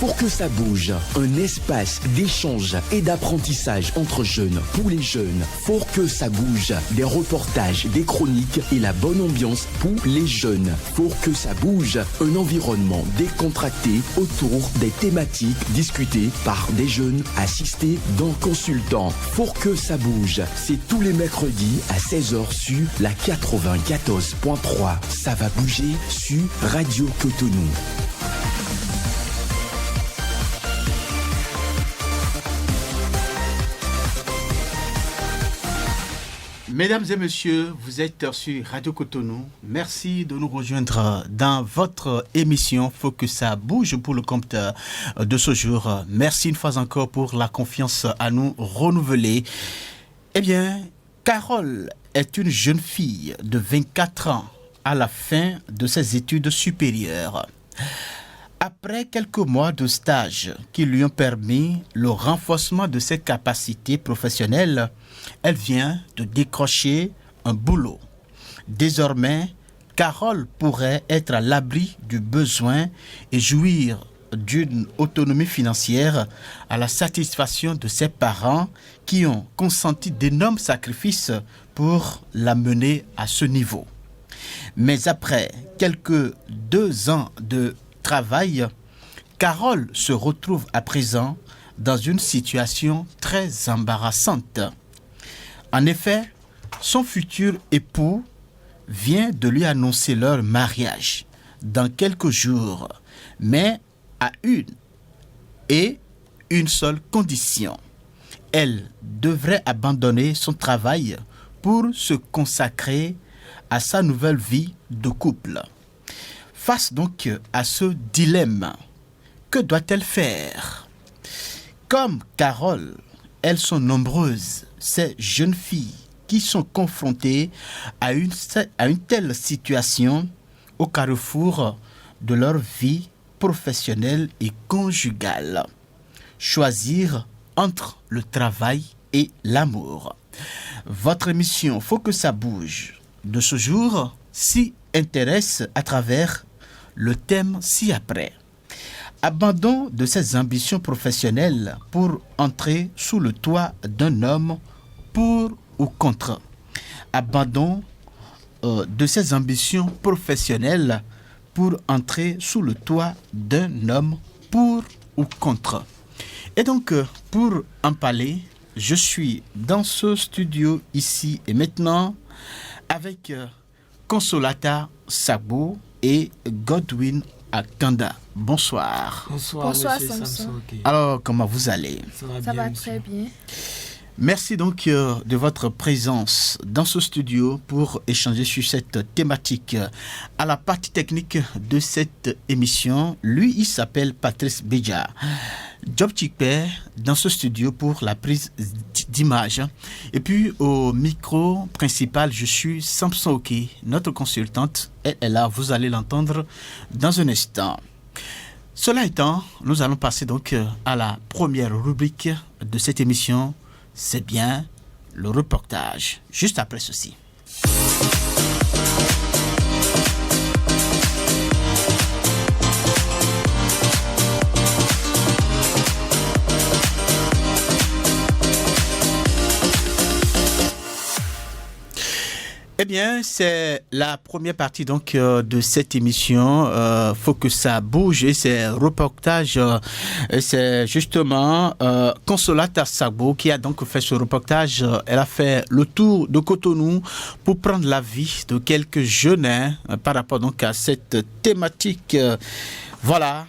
Pour que ça bouge, un espace d'échange et d'apprentissage entre jeunes, pour les jeunes. Pour que ça bouge, des reportages, des chroniques et la bonne ambiance pour les jeunes. Pour que ça bouge, un environnement décontracté autour des thématiques discutées par des jeunes assistés d'un consultant. Pour que ça bouge, c'est tous les mercredis à 16h sur la 94.3. Ça va bouger sur Radio Cotonou. Mesdames et messieurs, vous êtes sur Radio Cotonou. Merci de nous rejoindre dans votre émission Faut que ça bouge pour le compte de ce jour. Merci une fois encore pour la confiance à nous renouveler. Eh bien, Carole est une jeune fille de 24 ans à la fin de ses études supérieures. Après quelques mois de stage qui lui ont permis le renforcement de ses capacités professionnelles, elle vient de décrocher un boulot. Désormais, Carole pourrait être à l'abri du besoin et jouir d'une autonomie financière à la satisfaction de ses parents qui ont consenti d'énormes sacrifices pour la mener à ce niveau. Mais après quelques 2 ans de travail, Carole se retrouve à présent dans une situation très embarrassante. En effet, son futur époux vient de lui annoncer leur mariage dans quelques jours, mais à une seule condition. Elle devrait abandonner son travail pour se consacrer à sa nouvelle vie de couple. Face donc à ce dilemme, que doit-elle faire? Comme Carole, elles sont nombreuses, ces jeunes filles qui sont confrontées à une telle situation au carrefour de leur vie professionnelle et conjugale. Choisir entre le travail et l'amour. Votre émission Faut que ça bouge de ce jour s'y intéresse à travers le thème ci-après. Abandon de ses ambitions professionnelles pour entrer sous le toit d'un homme, pour ou contre. Abandon de ses ambitions professionnelles pour entrer sous le toit d'un homme, pour ou contre. Et donc, pour en parler, je suis dans ce studio ici et maintenant avec Consolata Sagbo et Godwin Akanda. Bonsoir. Bonsoir Samson. Alors, comment vous allez? Ça va très bien. Merci donc de votre présence dans ce studio pour échanger sur cette thématique. À la partie technique de cette émission, lui, il s'appelle Patrice Béja. Job Chikpe dans ce studio pour la prise d'image. Et puis au micro principal, je suis Samson Oki, notre consultante. Elle est là, vous allez l'entendre dans un instant. Cela étant, nous allons passer donc à la première rubrique de cette émission. C'est bien le reportage, juste après ceci. Eh bien, c'est la première partie donc de cette émission. Faut que ça bouge et c'est reportage. C'est justement Consolata Sagbo qui a donc fait ce reportage. Elle a fait le tour de Cotonou pour prendre l'avis de quelques jeunes par rapport donc à cette thématique. Voilà.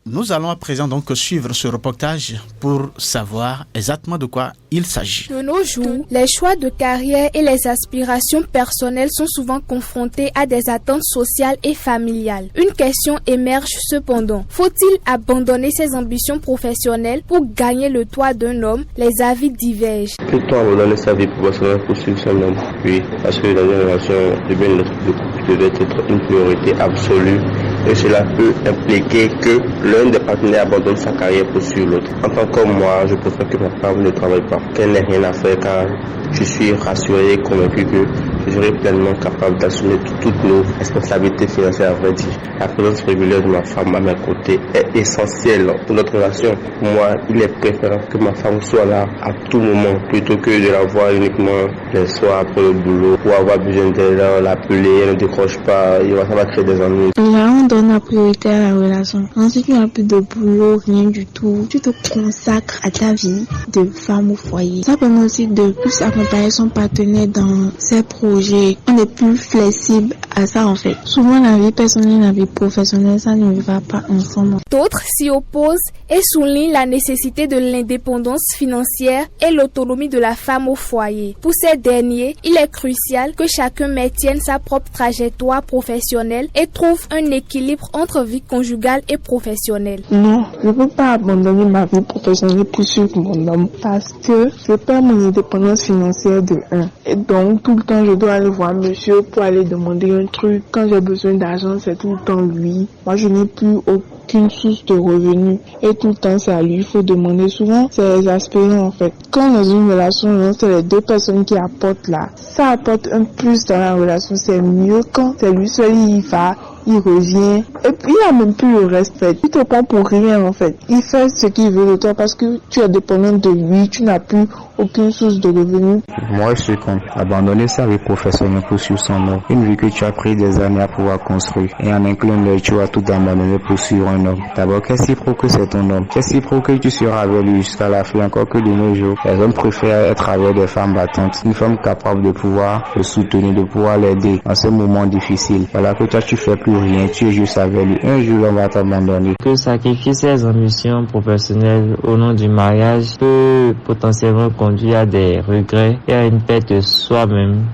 Nous allons à présent donc suivre ce reportage pour savoir exactement de quoi il s'agit. De nos jours, les choix de carrière et les aspirations personnelles sont souvent confrontés à des attentes sociales et familiales. Une question émerge cependant. Faut-il abandonner ses ambitions professionnelles pour gagner le toit d'un homme? Les avis divergent. Peut-on abandonner sa vie professionnelle pour suivre son homme? Oui, parce que dans une relation, le bien-être de couple devait être une priorité absolue. Et cela peut impliquer que l'un des partenaires abandonne sa carrière pour suivre l'autre. En tant que moi, je préfère que ma femme ne travaille pas, qu'elle n'ait rien à faire car je suis rassuré et convaincu que je serai pleinement capable d'assumer toutes nos responsabilités financières, à vrai dire. La présence régulière de ma femme à mes côtés est essentielle pour notre relation. Pour moi, il est préférable que ma femme soit là à tout moment, plutôt que de la voir uniquement les soirs après le boulot, ou avoir besoin d'elle, l'appeler, elle ne décroche pas, ça va créer des ennuis. Là, on donne la priorité à la relation. Ensuite, il n'y a plus de boulot, rien du tout. Tu te consacres à ta vie de femme au foyer. Ça permet aussi de plus accompagner son partenaire dans ses projets. On est plus flexible à ça en fait. Souvent, la vie personnelle et la vie professionnelle, ça ne va pas ensemble. D'autres s'y opposent et soulignent la nécessité de l'indépendance financière et l'autonomie de la femme au foyer. Pour ces derniers, il est crucial que chacun maintienne sa propre trajectoire professionnelle et trouve un équilibre entre vie conjugale et professionnelle. Non, je ne peux pas abandonner ma vie professionnelle pour suivre mon homme parce que je perds mon indépendance financière de 1. Et donc, tout le temps, je dois aller voir monsieur pour aller demander un truc. Quand j'ai besoin d'argent, c'est tout le temps lui. Moi, je n'ai plus aucune source de revenus. Et tout le temps, c'est à lui. Il faut demander. Souvent, c'est les aspirants, en fait. Quand dans une relation, c'est les deux personnes qui apportent là. Ça apporte un plus dans la relation. C'est mieux quand c'est lui seul, il va, il revient. Et puis, il n'a même plus le respect. Il te prend pour rien, en fait. Il fait ce qu'il veut de toi parce que tu es dépendant de lui. Tu n'as plus aucune source de revenus. Moi, je suis contre. Abandonner sa vie professionnelle pour suivre son homme. Une vie que tu as pris des années à pouvoir construire. Et en un clin d'œil, tu vas tout abandonner pour suivre un homme. D'abord, qu'est-ce qui prouve que c'est ton homme? Qu'est-ce qui prouve que tu seras avec lui jusqu'à la fin? Encore que de nos jours, les hommes préfèrent être avec des femmes battantes. Une femme capable de pouvoir le soutenir, de pouvoir l'aider en ce moment difficile. Voilà que toi, tu fais plus rien. Tu es juste avec lui. Un jour, l'homme va t'abandonner. Que sacrifier ses ambitions professionnelles au nom du mariage peut potentiellement conduire à des regrets et à une perte de soi-même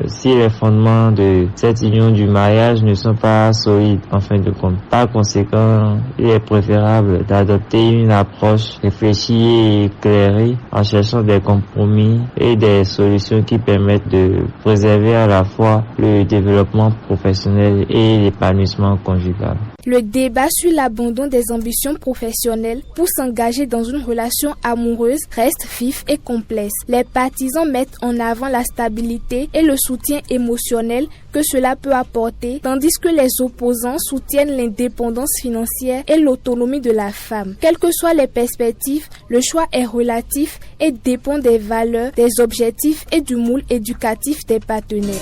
si les fondements de cette union du mariage ne sont pas solides en fin de compte. Par conséquent, il est préférable d'adopter une approche réfléchie et éclairée en cherchant des compromis et des solutions qui permettent de préserver à la fois le développement professionnel et l'épanouissement conjugal. Le débat sur l'abandon des ambitions professionnelles pour s'engager dans une relation amoureuse reste vif et complexe. Les partisans mettent en avant la stabilité et le soutien émotionnel que cela peut apporter, tandis que les opposants soutiennent l'indépendance financière et l'autonomie de la femme. Quelles que soient les perspectives, le choix est relatif et dépend des valeurs, des objectifs et du moule éducatif des partenaires.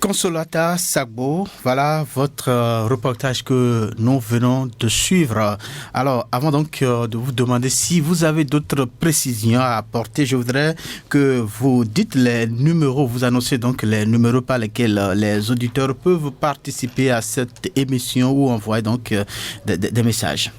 Consolata Sagbo, voilà votre reportage que nous venons de suivre. Alors, avant donc de vous demander si vous avez d'autres précisions à apporter, je voudrais que vous dites les numéros, vous annoncez donc les numéros par lesquels les auditeurs peuvent participer à cette émission ou envoyer donc des messages.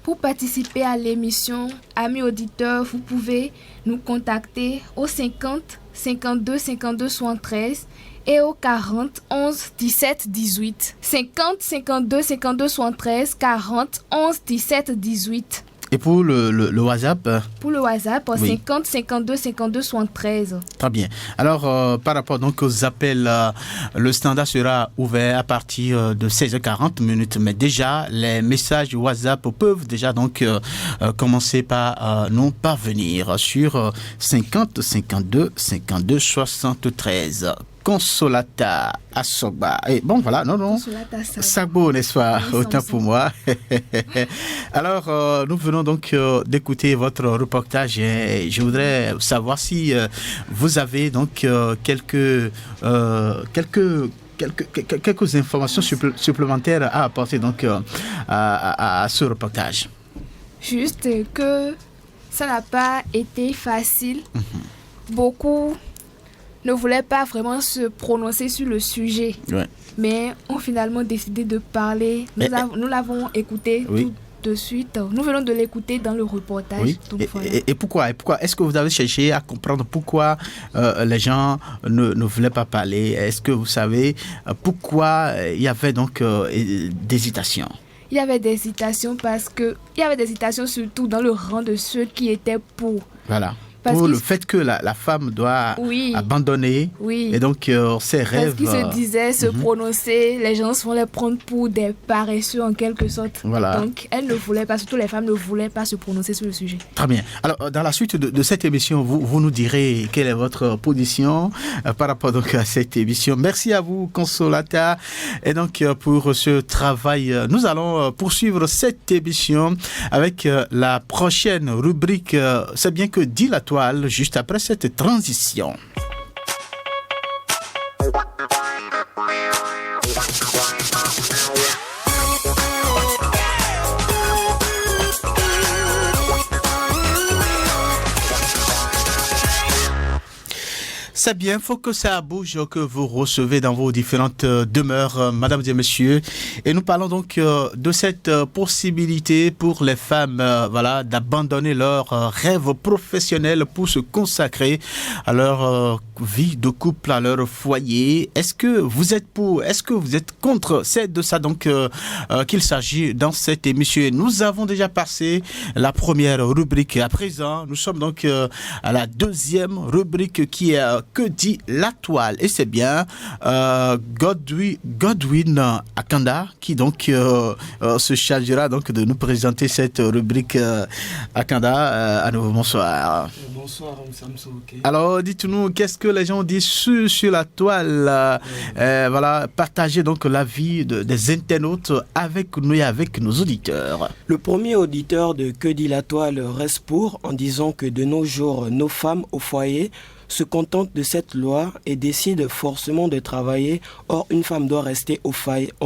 Pour participer à l'émission, amis auditeurs, vous pouvez nous contacter au 50 52 52 73 et au 40 11 17 18. 50 52 52 73 40 11 17 18. Et pour le WhatsApp? Pour le WhatsApp, oui. 50 52 52 73. Très bien. Alors, par rapport donc aux appels, le standard sera ouvert à partir de 16h40 minutes. Mais déjà, les messages WhatsApp peuvent déjà donc commencer par nous parvenir sur 50 52 52 73. Consolata Asogba. Et bon, voilà, non. Sagbo, n'est-ce pas? Autant pour moi. Alors, nous venons donc d'écouter votre reportage et je voudrais savoir si vous avez donc quelques informations supplémentaires à apporter donc à ce reportage. Juste que ça n'a pas été facile. Beaucoup ne voulaient pas vraiment se prononcer sur le sujet, mais ont finalement décidé de parler. Nous l'avons écouté tout de suite. Nous venons de l'écouter dans le reportage. Oui. Et pourquoi est-ce que vous avez cherché à comprendre pourquoi les gens ne voulaient pas parler? Est-ce que vous savez pourquoi il y avait donc des hésitations? Il y avait des hésitations parce que il y avait des hésitations surtout dans le rang de ceux qui étaient pour. Voilà. pour le fait que la femme doit abandonner et donc ses rêves. Parce qu'il se disait se prononcer, les gens vont les prendre pour des paresseux en quelque sorte. Voilà. Donc elle ne voulait pas, surtout les femmes ne voulaient pas se prononcer sur le sujet. Très bien. Alors dans la suite de cette émission, vous nous direz quelle est votre position par rapport donc à cette émission. Merci à vous Consolata. Et donc pour ce travail, nous allons poursuivre cette émission avec la prochaine rubrique. C'est bien que dit la toile juste après cette transition. C'est bien, faut que ça bouge, que vous recevez dans vos différentes demeures, mesdames et messieurs. Et nous parlons donc de cette possibilité pour les femmes, d'abandonner leur rêve professionnel pour se consacrer à leur vie de couple, à leur foyer. Est-ce que vous êtes pour, est-ce que vous êtes contre? C'est de ça donc qu'il s'agit dans cette émission. Nous avons déjà passé la première rubrique. À présent, nous sommes donc à la deuxième rubrique qui est que dit la toile. Et c'est bien Godwin Akanda qui donc se chargera donc de nous présenter cette rubrique. Akanda, à nouveau bonsoir. Bonsoir, Samsou. Alors dites-nous, qu'est-ce que les gens disent sur la toile? Partagez donc l'avis des internautes avec nous et avec nos auditeurs. Le premier auditeur de Que dit la toile reste pour en disant que de nos jours, nos femmes au foyer se contentent de cette loi et décident forcément de travailler. Or, une femme doit rester au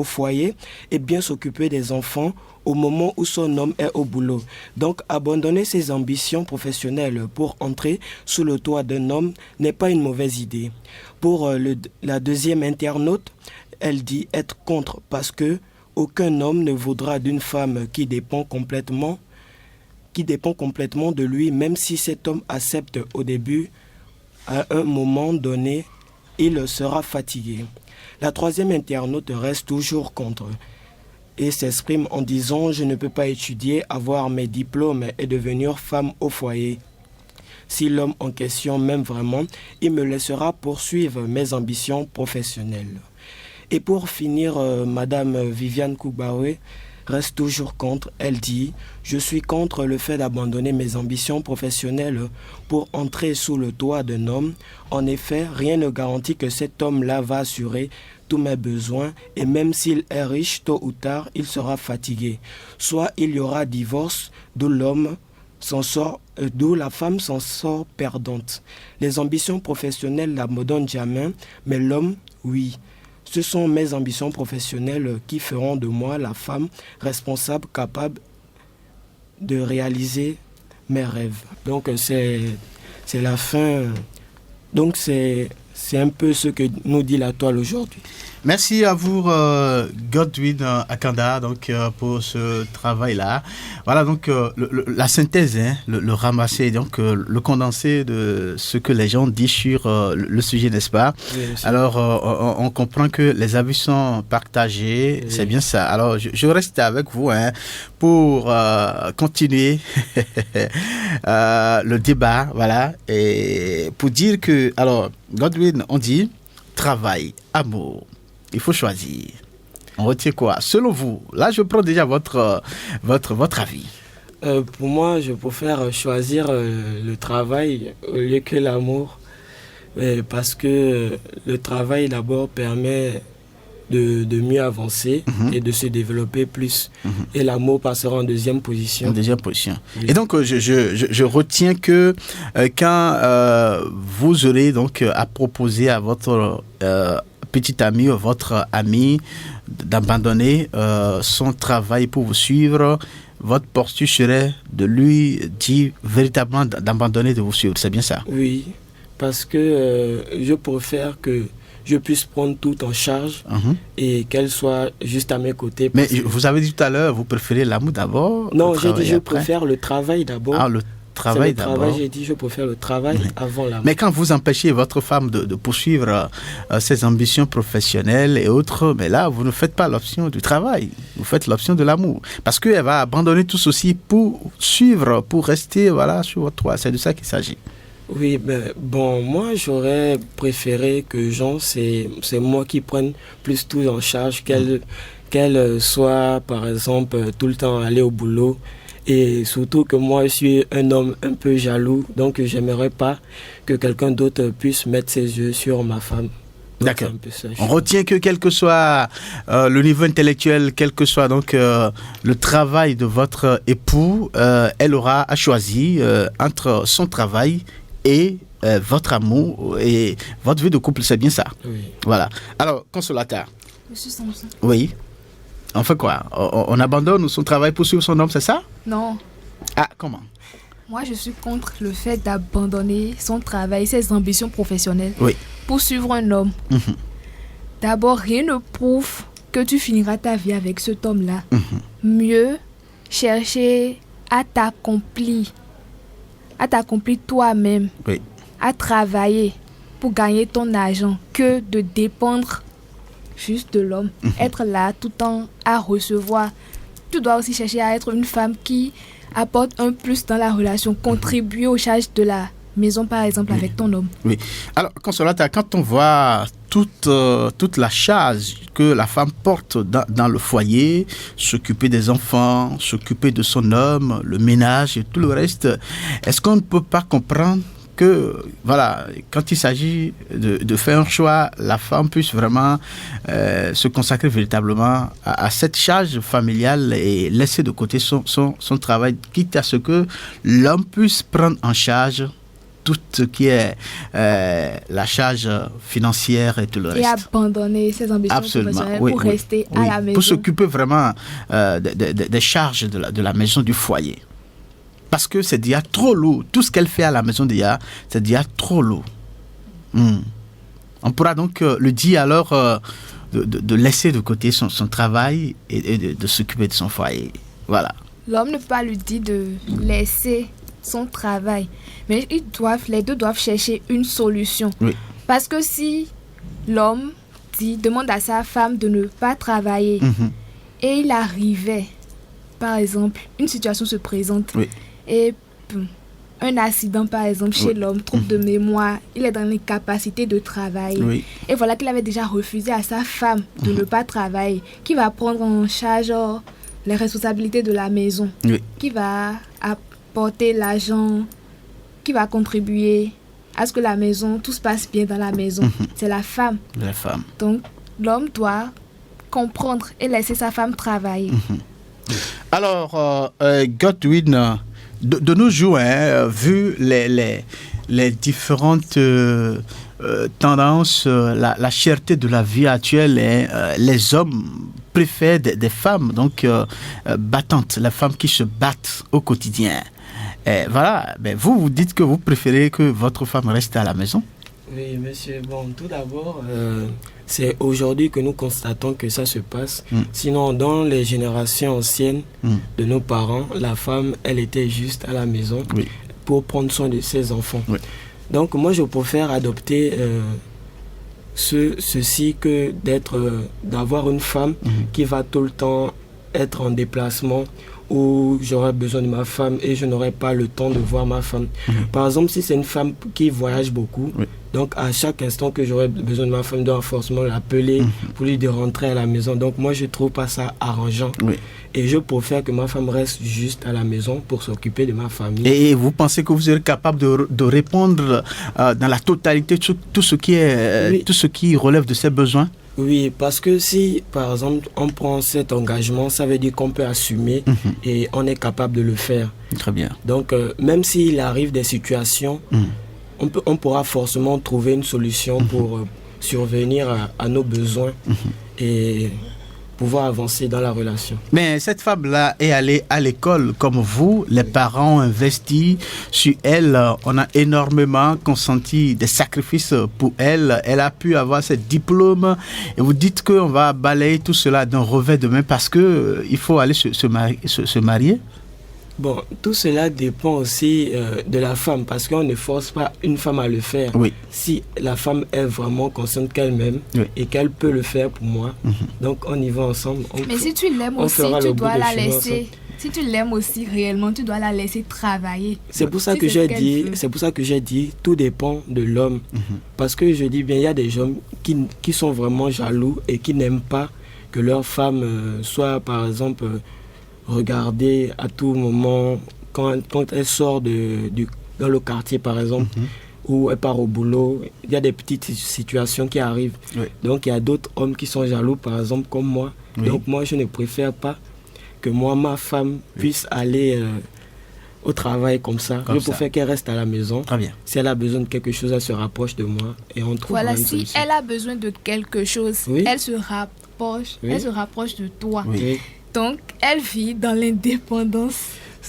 foyer et bien s'occuper des enfants au moment où son homme est au boulot. Donc, abandonner ses ambitions professionnelles pour entrer sous le toit d'un homme n'est pas une mauvaise idée. Pour la deuxième internaute, elle dit être contre parce que aucun homme ne voudra d'une femme qui dépend complètement de lui, même si cet homme accepte au début. À un moment donné, il sera fatigué. La troisième internaute reste toujours contre et s'exprime en disant « Je ne peux pas étudier, avoir mes diplômes et devenir femme au foyer. Si l'homme en question m'aime vraiment, il me laissera poursuivre mes ambitions professionnelles. » Et pour finir, Madame Viviane Koubaoué reste toujours contre. Elle dit « Je suis contre le fait d'abandonner mes ambitions professionnelles pour entrer sous le toit d'un homme. En effet, rien ne garantit que cet homme-là va assurer tous mes besoins et même s'il est riche, tôt ou tard, il sera fatigué. Soit il y aura divorce, d'où la femme s'en sort perdante. Les ambitions professionnelles n'abandonnent jamais, mais l'homme, oui. Ce sont mes ambitions professionnelles qui feront de moi la femme responsable, capable de réaliser mes rêves. » Donc c'est la fin. Donc c'est un peu ce que nous dit la toile aujourd'hui. Merci à vous Godwin Akanda donc pour ce travail-là. Voilà donc la synthèse, le ramassé, donc le condensé de ce que les gens disent sur le sujet, n'est-ce pas? Oui, alors on comprend que les avis sont partagés, oui. C'est bien ça. Alors je reste avec vous pour continuer le débat, voilà, et pour dire que alors Godwin, on dit travail, amour. Il faut choisir. On retient quoi? Selon vous, là je prends déjà votre avis. Pour moi, je préfère choisir le travail au lieu que l'amour. Parce que le travail d'abord permet de mieux avancer et de se développer plus. Et l'amour passera en deuxième position. En deuxième position. Oui. Et donc, je retiens que quand vous aurez donc à proposer à votre petit ami ou votre ami d'abandonner son travail pour vous suivre, votre posture serait de lui dire véritablement d'abandonner, de vous suivre. C'est bien ça? Oui, parce que je préfère que je puisse prendre tout en charge et qu'elle soit juste à mes côtés. Mais vous avez dit tout à l'heure, vous préférez l'amour d'abord? Non, j'ai dit je préfère le travail d'abord. Ah, le travail d'abord. J'ai dit je préfère le travail avant l'amour. Mais quand vous empêchez votre femme de poursuivre ses ambitions professionnelles et autres, mais là, vous ne faites pas l'option du travail, vous faites l'option de l'amour. Parce qu'elle va abandonner tout ceci pour suivre, pour rester sur votre toit. C'est de ça qu'il s'agit. Oui, ben, bon, moi j'aurais préféré que Jean, c'est moi qui prenne plus tout en charge, qu'elle soit par exemple tout le temps aller au boulot. Et surtout que moi je suis un homme un peu jaloux, donc j'aimerais pas que quelqu'un d'autre puisse mettre ses yeux sur ma femme. Donc, D'accord. On retient que quel que soit le niveau intellectuel, quel que soit donc le travail de votre époux, elle aura à choisir entre son travail et votre amour et votre vie de couple, c'est bien ça. Oui. Voilà. Alors, Consolata. Monsieur Samson. Oui. On fait quoi? On abandonne son travail pour suivre son homme, c'est ça? Non. Ah, comment? Moi, je suis contre le fait d'abandonner son travail, ses ambitions professionnelles pour suivre un homme. D'abord, rien ne prouve que tu finiras ta vie avec cet homme-là. Mieux chercher à t'accomplir toi-même, à travailler pour gagner ton argent que de dépendre juste de l'homme. Être là tout le temps à recevoir. Tu dois aussi chercher à être une femme qui apporte un plus dans la relation, contribuer aux charges de la maison, par exemple, avec ton homme. Oui. Alors, Consolata, quand on voit toute la charge que la femme porte dans le foyer, s'occuper des enfants, s'occuper de son homme, le ménage et tout le reste, est-ce qu'on ne peut pas comprendre que, voilà, quand il s'agit de faire un choix, la femme puisse vraiment se consacrer véritablement à cette charge familiale et laisser de côté son travail, quitte à ce que l'homme puisse prendre en charge tout ce qui est la charge financière et tout le reste. Et abandonner ses ambitions professionnelles pour rester à la maison. Pour s'occuper vraiment des charges de la maison, du foyer. Parce que c'est déjà trop lourd. Tout ce qu'elle fait à la maison déjà, c'est déjà trop lourd. On pourra donc le dire alors de laisser de côté son travail et de s'occuper de son foyer. Voilà. L'homme ne peut pas lui dire de laisser son travail. Mais les deux doivent chercher une solution. Oui. Parce que si l'homme demande à sa femme de ne pas travailler et il arrivait, par exemple, une situation se présente et un accident, par exemple, chez l'homme, trouble de mémoire, il est dans l'incapacité de travailler. Et voilà qu'il avait déjà refusé à sa femme de ne pas travailler, qui va prendre en charge les responsabilités de la maison, qui va apporter l'argent, qui va contribuer à ce que la maison, tout se passe bien dans la maison. C'est la femme. La femme. Donc, l'homme doit comprendre et laisser sa femme travailler. Alors, Godwin, de nos jours, vu les différentes tendances, la cherté de la vie actuelle, les hommes préfèrent des femmes donc battantes, les femmes qui se battent au quotidien. Voilà, vous dites que vous préférez que votre femme reste à la maison? Oui, monsieur. Bon, tout d'abord, c'est aujourd'hui que nous constatons que ça se passe. Sinon, dans les générations anciennes de nos parents, la femme, elle était juste à la maison pour prendre soin de ses enfants. Donc, moi, je préfère adopter ceci que d'avoir une femme qui va tout le temps être en déplacement, où j'aurai besoin de ma femme et je n'aurai pas le temps de voir ma femme. Par exemple, si c'est une femme qui voyage beaucoup, donc à chaque instant que j'aurai besoin de ma femme, je dois forcément l'appeler pour lui de rentrer à la maison. Donc moi, je ne trouve pas ça arrangeant. Et je préfère que ma femme reste juste à la maison pour s'occuper de ma famille. Et vous pensez que vous serez capable de répondre dans la totalité tout ce qui relève de ses besoins? Oui, parce que si, par exemple, on prend cet engagement, ça veut dire qu'on peut assumer et on est capable de le faire. Très bien. Donc, même s'il arrive des situations, on pourra forcément trouver une solution pour survenir à nos besoins et pouvoir avancer dans la relation. Mais cette femme-là est allée à l'école comme vous, les parents ont investi sur elle, on a énormément consenti des sacrifices pour elle, elle a pu avoir ses diplômes et vous dites qu'on va balayer tout cela d'un revers de main parce qu'il faut aller se marier? Bon, tout cela dépend aussi de la femme parce qu'on ne force pas une femme à le faire. Si la femme est vraiment consciente qu'elle-même et qu'elle peut le faire pour moi, donc on y va ensemble. Mais si tu l'aimes aussi, tu dois la laisser Si tu l'aimes aussi réellement, tu dois la laisser travailler. C'est pour ça que j'ai dit, tout dépend de l'homme. Parce que je dis bien, il y a des hommes qui sont vraiment jaloux et qui n'aiment pas que leur femme soit, par exemple, regardée à tout moment quand elle sort dans le quartier, par exemple, ou elle part au boulot. Il y a des petites situations qui arrivent. Oui. Donc, il y a d'autres hommes qui sont jaloux, par exemple, comme moi. Oui. Donc, moi, je ne préfère pas que ma femme puisse aller au travail comme ça. Je préfère qu'elle reste à la maison. Très bien. Si elle a besoin de quelque chose, elle se rapproche de moi et on trouve une solution. Si elle a besoin de quelque chose, elle se rapproche. Elle se rapproche de toi. Oui. Donc, elle vit dans l'indépendance.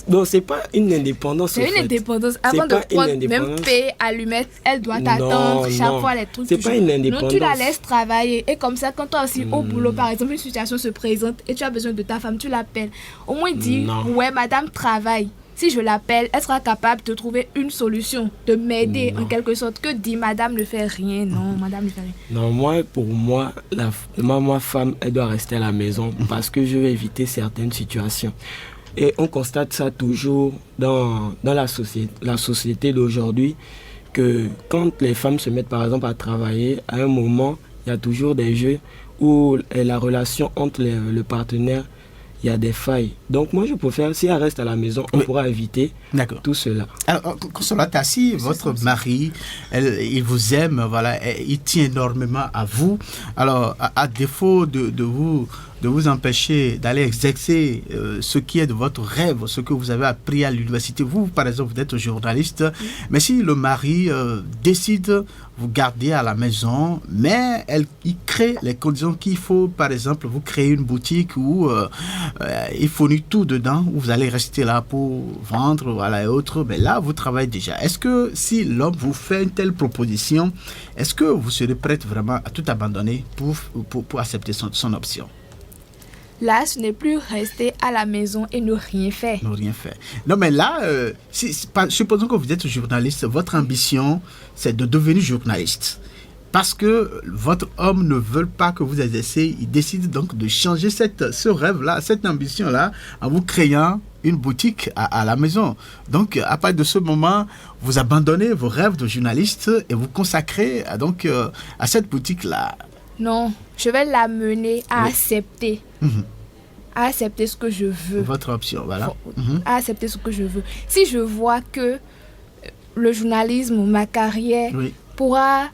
Non, c'est pas une indépendance. C'est une indépendance. Avant de prendre même paix, allumette, elle doit t'attendre chaque fois les trucs. C'est pas une indépendance. Non, tu la laisses travailler. Et comme ça, quand toi aussi au boulot, par exemple, une situation se présente et tu as besoin de ta femme, tu l'appelles. Au moins dis, ouais, madame travaille. Si je l'appelle, elle sera capable de trouver une solution, de m'aider en quelque sorte. Que dit madame ne fait rien. Non, madame ne fait rien. Non, pour moi, ma femme, elle doit rester à la maison parce que je veux éviter certaines situations. Et on constate ça toujours dans la société d'aujourd'hui, que quand les femmes se mettent par exemple à travailler, à un moment, il y a toujours des jeux où la relation entre le partenaire, il y a des failles. Donc moi je préfère, si elle reste à la maison, on pourra éviter tout cela. Alors, Consolata, si votre mari, il vous aime, voilà, il tient énormément à vous, alors à défaut de vous empêcher d'aller exercer ce qui est de votre rêve, ce que vous avez appris à l'université. Vous, par exemple, vous êtes journaliste, mais si le mari décide vous garder à la maison, mais il crée les conditions qu'il faut, par exemple, vous créez une boutique où il fournit tout dedans, où vous allez rester là pour vendre, voilà, et autres, mais là, vous travaillez déjà. Est-ce que si l'homme vous fait une telle proposition, est-ce que vous serez prête vraiment à tout abandonner pour accepter son option? Là, ce n'est plus rester à la maison et ne rien faire. Non, mais là, supposons que vous êtes journaliste, votre ambition, c'est de devenir journaliste. Parce que votre homme ne veut pas que vous exerciez, il décide donc de changer ce rêve-là, cette ambition-là, en vous créant une boutique à la maison. Donc, à partir de ce moment, vous abandonnez vos rêves de journaliste et vous consacrez à cette boutique-là. Non, je vais l'amener à accepter. À accepter ce que je veux. Votre option, voilà. À accepter ce que je veux. Si je vois que le journalisme, ma carrière, pourra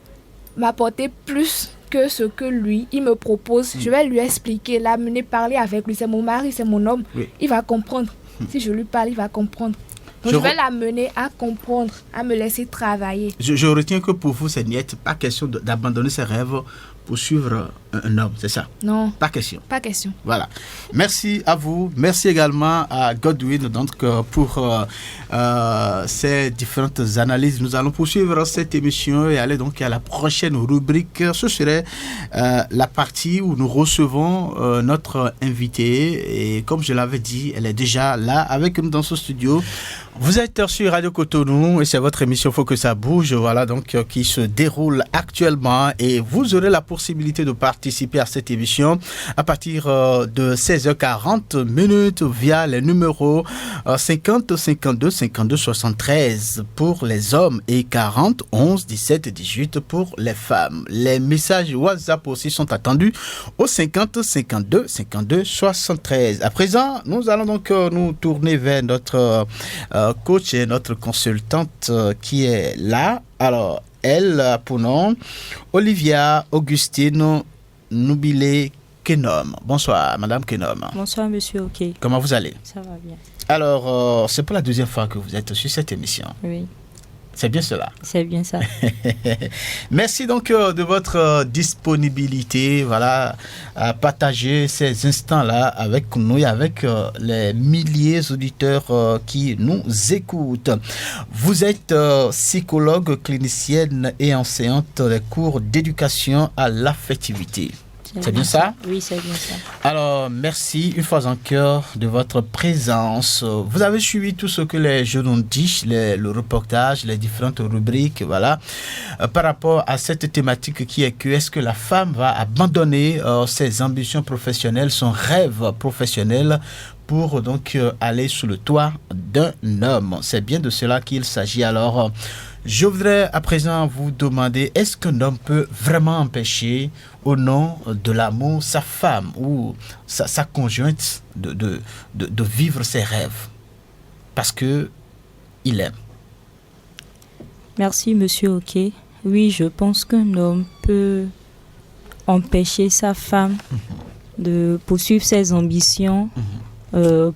m'apporter plus que ce que lui, il me propose, je vais lui expliquer, l'amener, parler avec lui. C'est mon mari, c'est mon homme. Il va comprendre. Si je lui parle, il va comprendre. Donc je vais l'amener à comprendre, à me laisser travailler. Je retiens que pour vous, c'est niet, pas question d'abandonner ses rêves pour suivre un homme, c'est ça? Non. Pas question. Pas question. Voilà. Merci à vous. Merci également à Godwin pour ces différentes analyses. Nous allons poursuivre cette émission et aller donc à la prochaine rubrique. Ce serait la partie où nous recevons notre invitée. Et comme je l'avais dit, elle est déjà là avec nous dans ce studio. Vous êtes sur Radio Cotonou et c'est votre émission Faut que ça bouge, voilà, donc qui se déroule actuellement et vous aurez la possibilité de participer à cette émission à partir de 16h40 via les numéros 50 52 52 73 pour les hommes et 40 11 17 18 pour les femmes. Les messages WhatsApp aussi sont attendus au 50 52 52 73. À présent, nous allons donc nous tourner vers notre coach et notre consultante qui est là. Alors, elle a pour nom Olivia Augustine Nubilé Kenom. Bonsoir, Madame Kenom. Bonsoir, Monsieur OK. Comment vous allez? Ça va bien. Alors, c'est pour la deuxième fois que vous êtes sur cette émission. Oui. C'est bien cela? C'est bien ça. Merci donc de votre disponibilité, voilà, à partager ces instants-là avec nous et avec les milliers d'auditeurs qui nous écoutent. Vous êtes psychologue clinicienne et enseignante des cours d'éducation à l'affectivité. C'est bien ça? Oui, c'est bien ça. Alors, merci une fois encore de votre présence. Vous avez suivi tout ce que les jeunes ont dit, le reportage, les différentes rubriques, voilà, par rapport à cette thématique qui est que est-ce que la femme va abandonner ses ambitions professionnelles, son rêve professionnel pour donc aller sous le toit d'un homme. C'est bien de cela qu'il s'agit. Alors, je voudrais à présent vous demander, est-ce qu'un homme peut vraiment empêcher, au nom de l'amour, sa femme ou sa conjointe de vivre ses rêves parce que il aime? Merci, monsieur Ok. Oui, je pense qu'un homme peut empêcher sa femme de poursuivre ses ambitions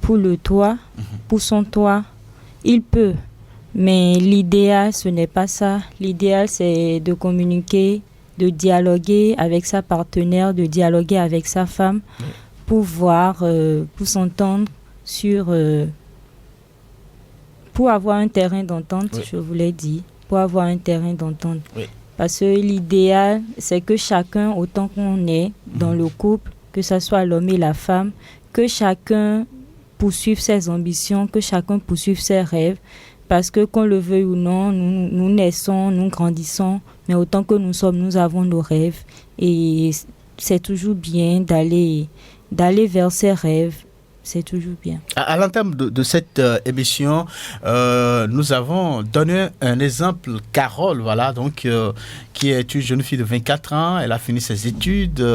pour le toit, pour son toit. Il peut, mais l'idéal, ce n'est pas ça. L'idéal, c'est de communiquer, de dialoguer avec sa partenaire, de dialoguer avec sa femme pour voir, pour s'entendre sur... pour avoir un terrain d'entente, je vous l'ai dit, pour avoir un terrain d'entente. Oui. Parce que l'idéal, c'est que chacun, autant qu'on est dans le couple, que ce soit l'homme et la femme, que chacun poursuive ses ambitions, que chacun poursuive ses rêves. Parce que qu'on le veuille ou non, nous naissons, nous grandissons, mais autant que nous sommes, nous avons nos rêves. Et c'est toujours bien d'aller vers ses rêves. C'est toujours bien. À l'entame de cette émission, nous avons donné un exemple. Carole, voilà, donc, qui est une jeune fille de 24 ans. Elle a fini ses études.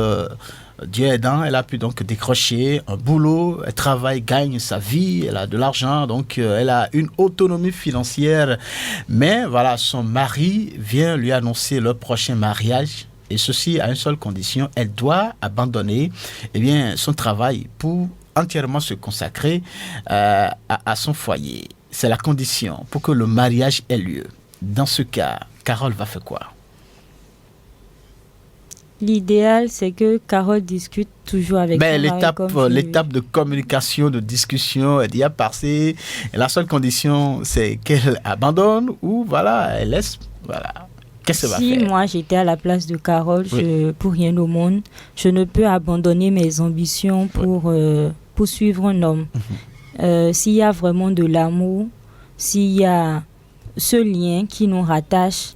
Dieu aidant, elle a pu donc décrocher un boulot. Elle travaille, gagne sa vie. Elle a de l'argent, donc elle a une autonomie financière. Mais voilà, son mari vient lui annoncer le prochain mariage. Et ceci à une seule condition. Elle doit abandonner son travail pour entièrement se consacrer à son foyer. C'est la condition pour que le mariage ait lieu. Dans ce cas, Carole va faire quoi? L'idéal, c'est que Carole discute toujours avec son mari. L'étape de communication, de discussion, elle y a passé. Et la seule condition, c'est qu'elle abandonne ou voilà, elle laisse. Voilà. Qu'est-ce qu'elle va faire? Si moi j'étais à la place de Carole, pour rien au monde, je ne peux abandonner mes ambitions pour suivre un homme. S'il y a vraiment de l'amour, s'il y a ce lien qui nous rattache,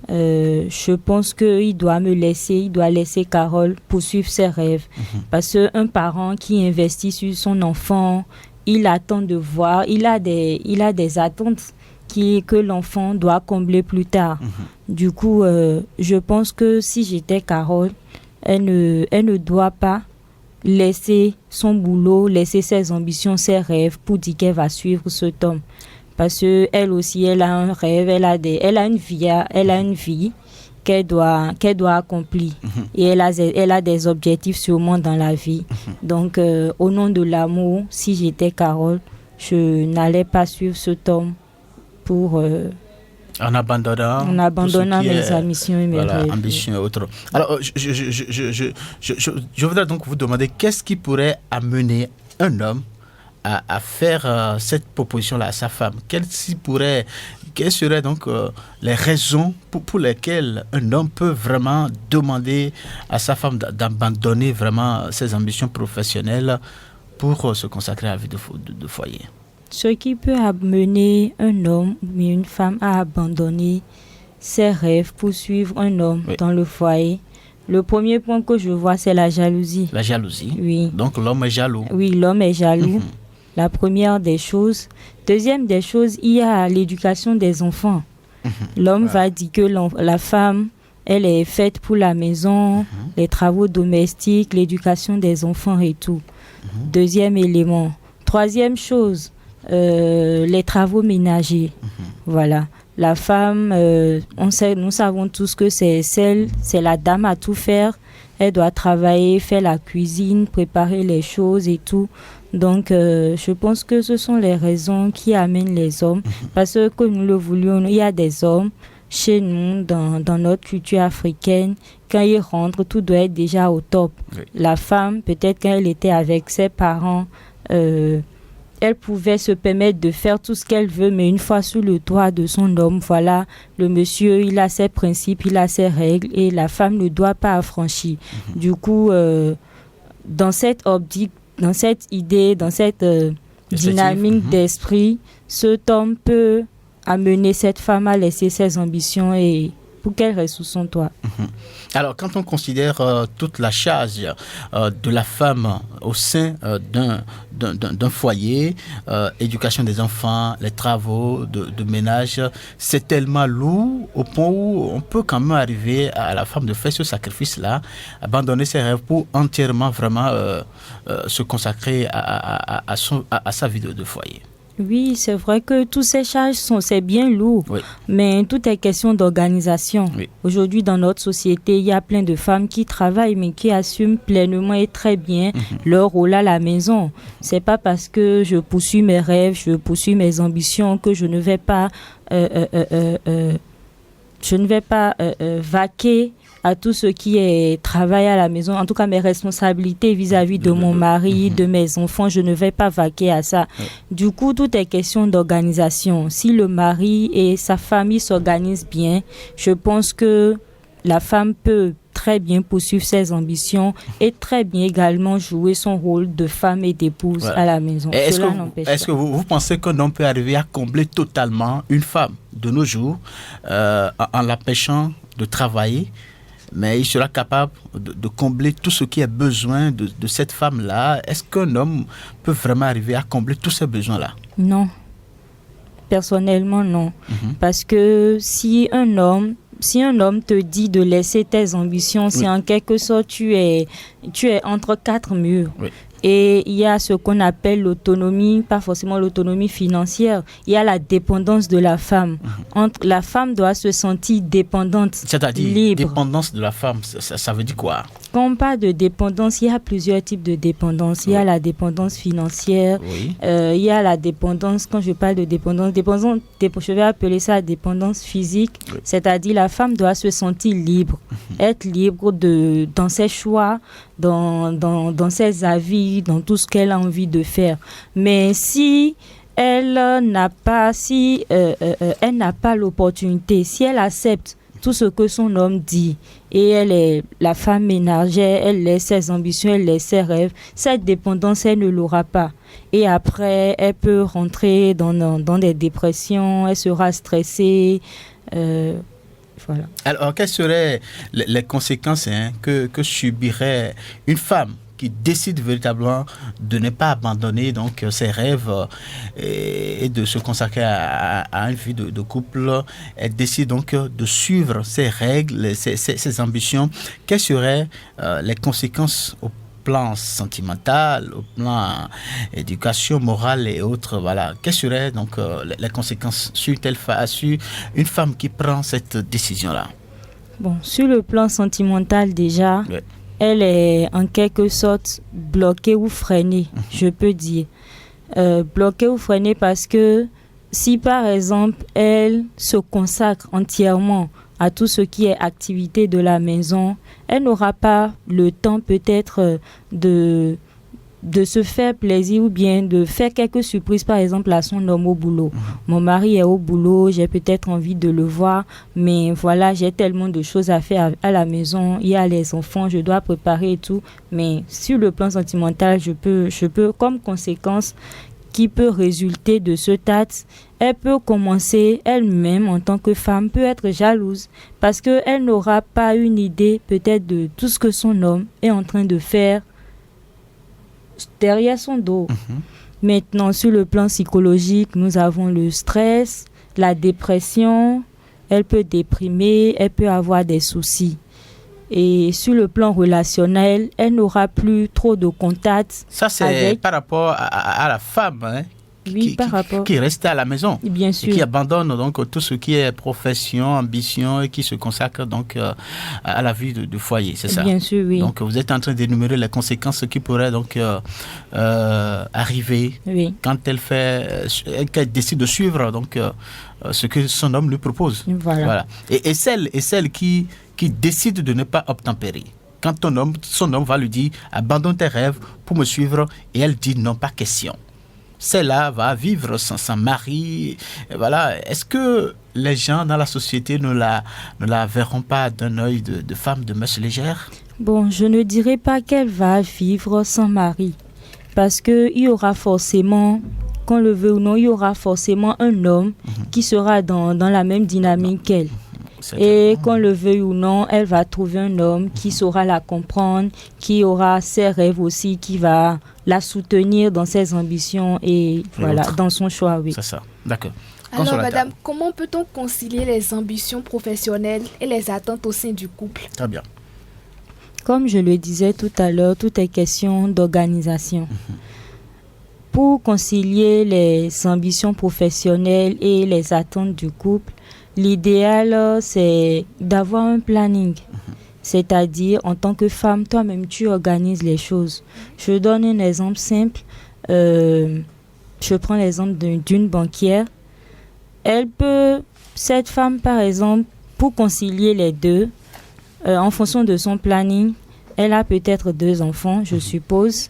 je pense qu'il doit il doit laisser Carole poursuivre ses rêves. Parce qu'un parent qui investit sur son enfant, il attend de voir, il a des attentes que l'enfant doit combler plus tard. Du coup, je pense que si j'étais Carole, elle ne doit pas laisser son boulot, laisser ses ambitions, ses rêves pour dire qu'elle va suivre cet homme. Parce qu'elle aussi, elle a un rêve, elle a une vie qu'elle doit accomplir. Et elle a des objectifs sûrement dans la vie. Donc, au nom de l'amour, si j'étais Carole, je n'allais pas suivre cet homme pour... En abandonnant mes ambitions et mes rêves. Ambitions et autres. Alors, je voudrais donc vous demander qu'est-ce qui pourrait amener un homme à faire cette proposition-là à sa femme? Quelles seraient donc les raisons pour lesquelles un homme peut vraiment demander à sa femme d'abandonner vraiment ses ambitions professionnelles pour se consacrer à la vie de foyer? Ce qui peut amener un homme ou une femme à abandonner ses rêves pour suivre un homme dans le foyer, le premier point que je vois, c'est la jalousie. La jalousie? Oui. Donc l'homme est jaloux? Oui, l'homme est jaloux. La première des choses. Deuxième des choses, il y a l'éducation des enfants. L'homme va dire que la femme, elle est faite pour la maison, les travaux domestiques, l'éducation des enfants et tout. Deuxième élément. Troisième chose, les travaux ménagers. Voilà. La femme, nous savons tous que c'est la dame à tout faire. Elle doit travailler, faire la cuisine, préparer les choses et tout. Donc, je pense que ce sont les raisons qui amènent les hommes. Parce que nous le voulions, il y a des hommes chez nous, dans notre culture africaine, quand ils rentrent, tout doit être déjà au top. La femme, peut-être quand elle était avec ses parents, elle pouvait se permettre de faire tout ce qu'elle veut, mais une fois sous le toit de son homme, voilà, le monsieur, il a ses principes, il a ses règles, et la femme ne doit pas affranchir. Du coup, dans cette optique, dans cette idée, dans cette dynamique d'esprit, cet homme peut amener cette femme à laisser ses ambitions et pour qu'elle reste sous son toit. Alors, quand on considère toute la charge de la femme au sein d'un foyer, éducation des enfants, les travaux de ménage, c'est tellement lourd au point où on peut quand même arriver à la femme de faire ce sacrifice-là, abandonner ses rêves pour entièrement vraiment se consacrer à sa vie de foyer. Oui, c'est vrai que tous ces charges c'est bien lourd, mais tout est question d'organisation. Oui. Aujourd'hui, dans notre société, il y a plein de femmes qui travaillent, mais qui assument pleinement et très bien leur rôle à la maison. C'est pas parce que je poursuis mes rêves, je poursuis mes ambitions que je ne vais pas vaquer à tout ce qui est travail à la maison, en tout cas mes responsabilités vis-à-vis de mon mari, de mes enfants, je ne vais pas vaquer à ça. Du coup, tout est question d'organisation. Si le mari et sa famille s'organisent bien, je pense que la femme peut très bien poursuivre ses ambitions et très bien également jouer son rôle de femme et d'épouse à la maison. Est-ce que vous pensez qu'un homme peut arriver à combler totalement une femme de nos jours en l'empêchant de travailler, mais il sera capable de combler tout ce qui est besoin de cette femme-là? Est-ce qu'un homme peut vraiment arriver à combler tous ces besoins-là? Non. Personnellement, non. Parce que si un homme te dit de laisser tes ambitions, c'est en quelque sorte tu es entre quatre murs. Oui. Et il y a ce qu'on appelle l'autonomie, pas forcément l'autonomie financière. Il y a la dépendance de la femme. La femme doit se sentir dépendante, c'est-à-dire libre. Dépendance de la femme, ça veut dire quoi? Quand on parle de dépendance, il y a plusieurs types de dépendance. Il y a la dépendance financière, il y a la dépendance, quand je parle de dépendance, je vais appeler ça dépendance physique, c'est-à-dire la femme doit se sentir libre, être libre dans ses choix, dans ses avis, dans tout ce qu'elle a envie de faire. Mais si elle n'a pas l'opportunité, si elle accepte tout ce que son homme dit et elle est la femme ménagère, elle laisse ses ambitions, elle laisse ses rêves, cette dépendance, elle ne l'aura pas. Et après, elle peut rentrer dans des dépressions, elle sera stressée. Voilà. Alors, quelles seraient les conséquences que subirait une femme qui décide véritablement de ne pas abandonner donc ses rêves et de se consacrer à une vie de couple? Elle décide donc de suivre ses règles, ses ambitions. Quelles seraient les conséquences au plan sentimental, au plan éducation morale et autres? Voilà. Quelles seraient donc les conséquences sur une femme qui prend cette décision-là? Bon, sur le plan sentimental déjà, elle est en quelque sorte bloquée ou freinée, je peux dire. Bloquée ou freinée parce que si par exemple elle se consacre entièrement à tout ce qui est activité de la maison, elle n'aura pas le temps peut-être de se faire plaisir ou bien de faire quelques surprises par exemple à son homme au boulot. Mon mari est au boulot, j'ai peut-être envie de le voir, mais voilà, j'ai tellement de choses à faire à la maison, il y a les enfants, je dois préparer et tout. Mais sur le plan sentimental, je peux comme conséquence qui peut résulter de ce acte, elle peut commencer elle-même en tant que femme, peut être jalouse parce qu'elle n'aura pas une idée peut-être de tout ce que son homme est en train de faire derrière son dos. Maintenant, sur le plan psychologique, nous avons le stress, la dépression, elle peut déprimer, elle peut avoir des soucis. Et sur le plan relationnel, elle n'aura plus trop de contacts. Ça, c'est par rapport à la femme qui reste à la maison. Bien sûr. Et qui abandonne donc tout ce qui est profession, ambition et qui se consacre donc à la vie de foyer, c'est ça? Bien sûr, oui. Donc vous êtes en train d'énumérer les conséquences qui pourraient donc arriver quand qu'elle décide de suivre donc ce que son homme lui propose. Voilà. Et celle qui décide de ne pas obtempérer. Quand son homme va lui dire abandonne tes rêves pour me suivre, et elle dit non, pas question. Celle-là va vivre sans mari. Voilà. Est-ce que les gens dans la société ne la verront pas d'un œil de femme de mœurs légères? Bon, je ne dirais pas qu'elle va vivre sans mari. Parce qu'il y aura forcément, qu'on le veut ou non, il y aura forcément un homme qui sera dans la même dynamique qu'elle. Et qu'on le veuille ou non, elle va trouver un homme qui saura la comprendre, qui aura ses rêves aussi, qui va la soutenir dans ses ambitions et voilà, dans son choix, oui. C'est ça, d'accord. Alors, madame, comment peut-on concilier les ambitions professionnelles et les attentes au sein du couple? Très bien. Comme je le disais tout à l'heure, tout est question d'organisation. Pour concilier les ambitions professionnelles et les attentes du couple, l'idéal, c'est d'avoir un planning. C'est-à-dire, en tant que femme, toi-même, tu organises les choses. Je donne un exemple simple. Je prends l'exemple d'une banquière. Cette femme, par exemple, pour concilier les deux, en fonction de son planning, elle a peut-être 2 enfants, je suppose.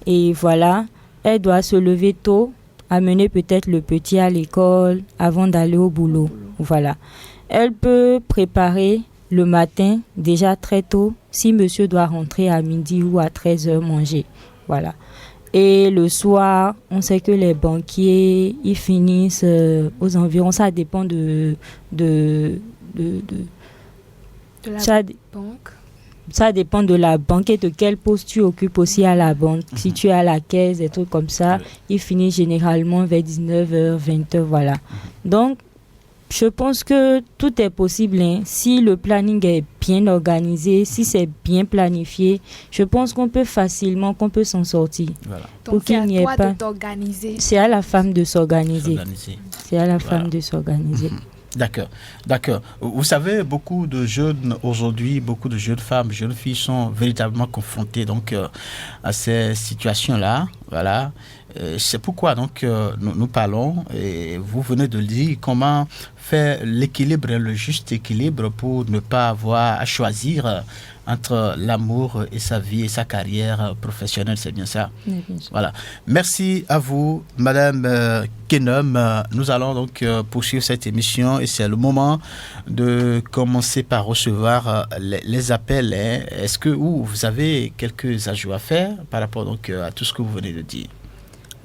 Et voilà, elle doit se lever tôt, amener peut-être le petit à l'école avant d'aller au boulot. Voilà. Elle peut préparer le matin, déjà très tôt, si monsieur doit rentrer à midi ou à 13h manger. Voilà. Et le soir, on sait que les banquiers, ils finissent aux environs, ça dépend de la banque. Ça dépend de la banque et de quel poste tu occupes aussi à la banque. Si tu es à la caisse, des trucs comme ça, ils finissent généralement vers 19h, 20h, voilà. Donc, je pense que tout est possible. Si le planning est bien organisé, si c'est bien planifié, je pense qu'on peut s'en sortir. Voilà. Donc, c'est à toi de t'organiser. C'est à la femme de s'organiser. C'est à la femme de s'organiser. D'accord. Vous savez, beaucoup de jeunes aujourd'hui, beaucoup de jeunes femmes, jeunes filles sont véritablement confrontées donc à ces situations-là. Voilà. C'est pourquoi donc nous parlons, et vous venez de le dire, comment faire l'équilibre, le juste équilibre pour ne pas avoir à choisir entre l'amour et sa vie et sa carrière professionnelle, c'est bien ça? Oui, bien sûr. Voilà. Merci à vous, Madame Kenom. Nous allons donc poursuivre cette émission et c'est le moment de commencer par recevoir les appels. Est-ce que vous avez quelques ajouts à faire par rapport donc à tout ce que vous venez de dire?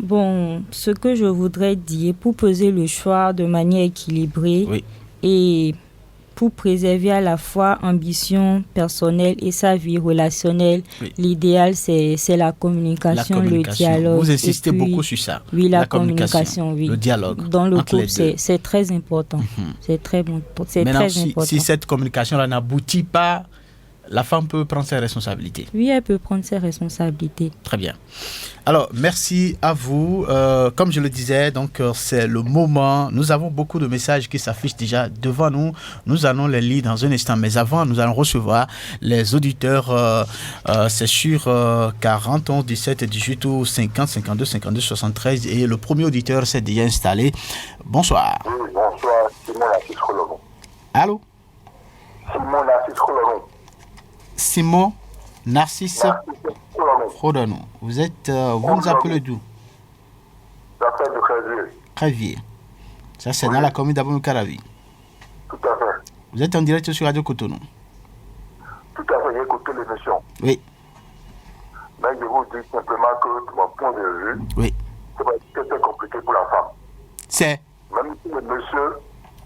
Bon, ce que je voudrais dire, pour poser le choix de manière équilibrée et pour préserver à la fois ambition personnelle et sa vie relationnelle, l'idéal c'est la communication, le dialogue. Vous insistez beaucoup sur ça. Oui, la communication, oui. Le dialogue. Dans le couple, c'est très important. C'est très bon. Maintenant, si cette communication-là n'aboutit pas, la femme peut prendre ses responsabilités. Oui, elle peut prendre ses responsabilités. Très bien. Alors, merci à vous. Comme je le disais, donc c'est le moment. Nous avons beaucoup de messages qui s'affichent déjà devant nous. Nous allons les lire dans un instant. Mais avant, nous allons recevoir les auditeurs. C'est sur 40, 11, 17, 18 ou 50, 52, 52, 73. Et le premier auditeur s'est déjà installé. Bonsoir. Oui, bonsoir. Simon Narcisse Coloron. Allô? Simon Narcisse Coloron. Simon Narcisse Frodono. Vous nous appelez d'où? J'appelle de Crévier. Crévier. Ça, c'est dans la commune d'Abomey-Caravi. Tout à fait. Vous êtes en direct sur Radio Cotonou. Tout à fait, j'ai écouté l'émission. Oui. Mais je vous dis simplement que, de mon point de vue, c'est compliqué pour la femme. C'est même si le monsieur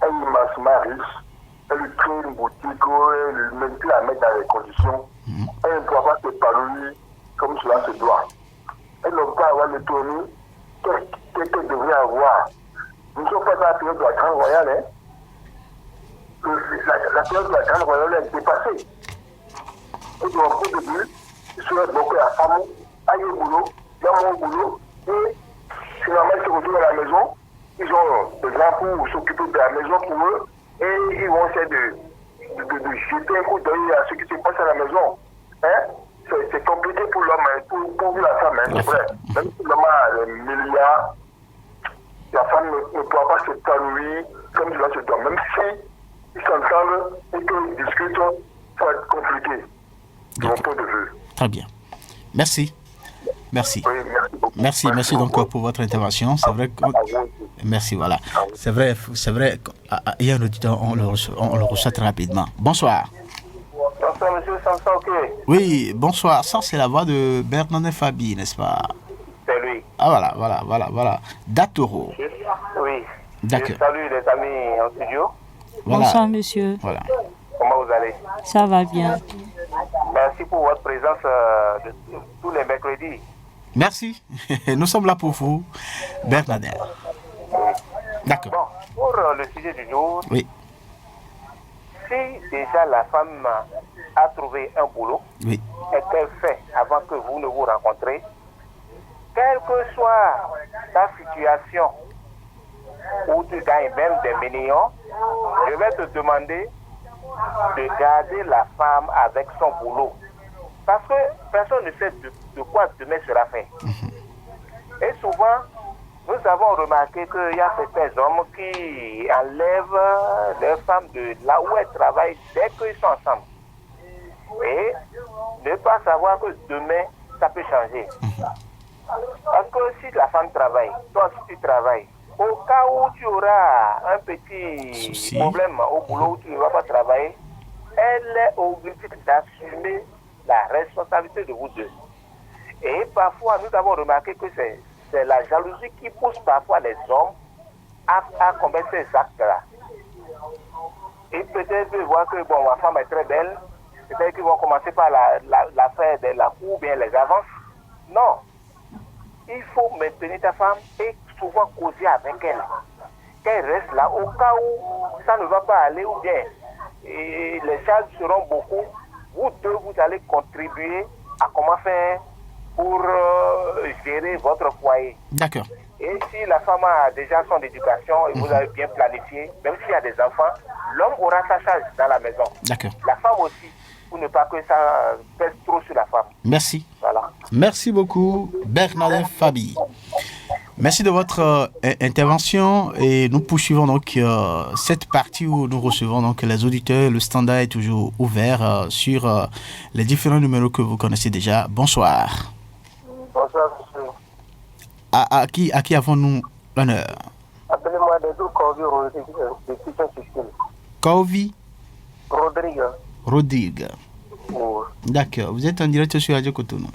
est immensément riche, elle lui crée une boutique, elle lui met plus à mettre dans les conditions, elle ne pourra pas s'épanouir comme cela se doit. Elle ne peut pas avoir l'autonomie qu'elle devrait avoir. Nous ne sommes pas dans la période de la Grande Royale. La période de la Grande Royale est dépassée. Et de mon point de vue, je souhaite beaucoup à la femme aille au boulot, dans mon boulot, et finalement ils se retrouvent à la maison. Ils ont des gens pour s'occuper de la maison pour eux, et ils vont essayer de jeter un coup d'œil à ce qui se passe à la maison. C'est compliqué pour l'homme, pour la femme, c'est vrai. Même si l'homme a des milliards, la femme ne pourra pas s'épanouir comme cela se doit. Même si ils s'entendent et qu'ils discutent, ça va être compliqué, de mon point de vue. Très bien. Merci. Merci. Oui, merci beaucoup. Merci donc pour votre intervention. C'est vrai que... Merci, voilà. C'est vrai, il y a un auditeur, on le reçoit très rapidement. Bonsoir. Bonsoir, monsieur Sansoké. Oui, bonsoir. Ça, c'est la voix de Bernard Fabi, n'est-ce pas? C'est lui. Ah, voilà. Datoro. Oui. D'accord. Je salue les amis en studio. Voilà. Bonsoir, monsieur. Voilà. Comment vous allez? Ça va bien. Merci pour votre présence tous les mercredis. Merci. Nous sommes là pour vous, Bernadette. D'accord. Bon, pour le sujet du jour, oui. Si déjà la femme a trouvé un boulot oui. et qu'elle fait avant que vous ne vous rencontrez, quelle que soit ta situation où tu gagnes même des millions, je vais te demander de garder la femme avec son boulot. Parce que personne ne sait de quoi demain sera fait. Et souvent, nous avons remarqué qu'il y a certains hommes qui enlèvent leurs femmes de là où elles travaillent dès qu'ils sont ensemble. Et ne pas savoir que demain, ça peut changer. Parce que si la femme travaille, toi aussi tu travailles, au cas où tu auras un petit problème au boulot où tu ne vas pas travailler, elle est obligée d'assumer la responsabilité de vous deux. Et parfois, nous avons remarqué que c'est la jalousie qui pousse parfois les hommes à commettre ces actes-là. Et peut-être voir que bon, ma femme est très belle, peut-être qu'ils vont commencer par la faire de la cour ou bien les avances. Non. Il faut maintenir ta femme et souvent causer avec elle. Qu'elle reste là au cas où ça ne va pas aller ou bien et les charges seront beaucoup. Vous deux, vous allez contribuer à comment faire pour gérer votre foyer. D'accord. Et si la femme a déjà son éducation et vous avez bien planifié, même s'il y a des enfants, l'homme aura sa charge dans la maison. D'accord. La femme aussi, pour ne pas que ça pèse trop sur la femme. Merci. Voilà. Merci beaucoup, Bernadette Fabi. Merci de votre intervention et nous poursuivons donc cette partie où nous recevons donc les auditeurs. Le standard est toujours ouvert sur les différents numéros que vous connaissez déjà. Bonsoir. Bonsoir, monsieur. À qui avons-nous l'honneur? Appelez-moi Dédou Corvi de Kitchen System. Corvi Rodrigue. Oui. D'accord. Vous êtes en direct sur Radio Cotonou.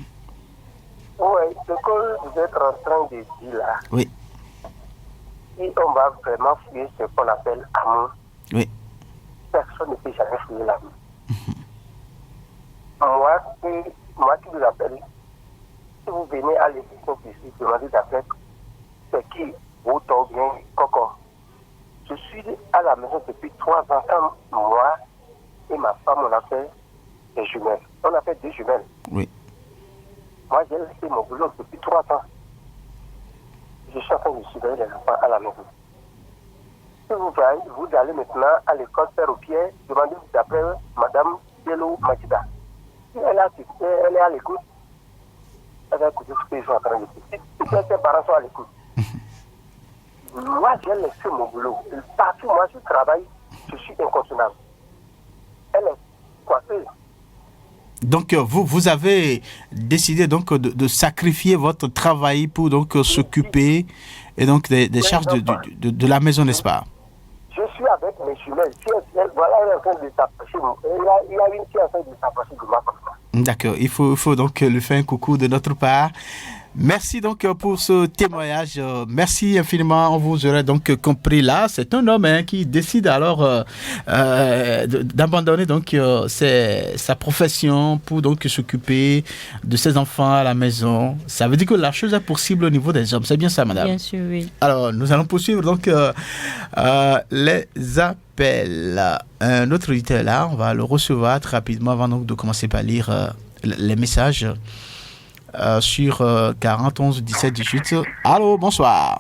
Oui, ce que vous êtes en train de dire là. Oui. Si on va vraiment fouiller ce qu'on appelle amour, oui. Personne ne peut jamais fouiller l'amour. Moi qui vous appelle, si vous venez à l'émission ici, demander d'appel, c'est qui vous tombe bien, Coco. Je suis à la maison depuis 3 ans. Quand moi et ma femme, on a fait des jumelles. On a fait 2 jumelles. Oui. Moi, j'ai laissé mon boulot depuis 3 ans. Je suis en train de surveiller les enfants à la maison. Si vous allez maintenant à l'école Père-au-Pierre, demandez d'après Madame Yelo Majida. Si elle est à l'écoute, elle va écouter ce qu'ils sont en train de dire. Si ses parents sont à l'écoute. Moi, j'ai laissé mon boulot. Partout, moi, je travaille, je suis incontournable. Elle est coiffée. Donc, vous avez décidé donc de sacrifier votre travail pour donc s'occuper et donc des charges de la maison, n'est-ce pas? Je suis avec mes jumelles. Voilà, elle est en train de s'approcher. Il y a une qui est en train de s'approcher de moi comme ça. D'accord. Il faut donc lui faire un coucou de notre part. Merci donc pour ce témoignage. Merci infiniment. On vous aurait donc compris là. C'est un homme qui décide alors d'abandonner donc sa profession pour donc s'occuper de ses enfants à la maison. Ça veut dire que la chose est possible au niveau des hommes. C'est bien ça, madame? Bien sûr, oui. Alors, nous allons poursuivre donc les appels. Un autre auditeur là, on va le recevoir très rapidement avant donc de commencer par lire les messages. Sur 40 11 17 18. Allô, bonsoir.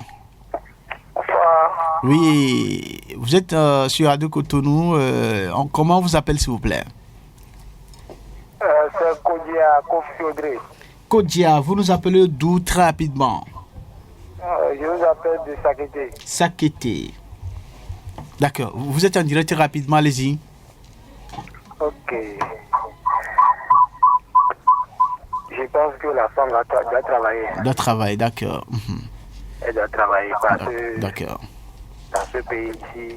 Bonsoir. Oui, vous êtes sur Radio Cotonou. Comment on vous appelle, s'il vous plaît? C'est Kodia Kofi Audrey. Kodia, vous nous appelez d'où très rapidement? Je vous appelle de Sakété. Sakété. D'accord. Vous êtes en direct rapidement, allez-y. Ok. Je pense que la femme doit travailler. Doit travailler, d'accord. Elle doit travailler parce que d'accord. Dans ce pays ici,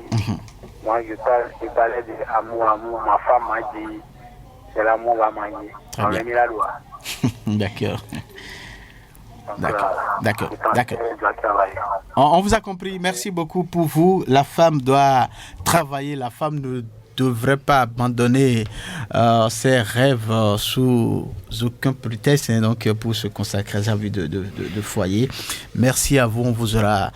moi je parlais d'amour. Ma femme m'a dit c'est l'amour va manger. On a mis la loi. D'accord. D'accord. On vous a compris. Merci beaucoup pour vous. La femme doit travailler. La femme ne devrait pas abandonner ses rêves sous aucun prétexte, donc pour se consacrer à sa vie de foyer. Merci à vous, on vous aura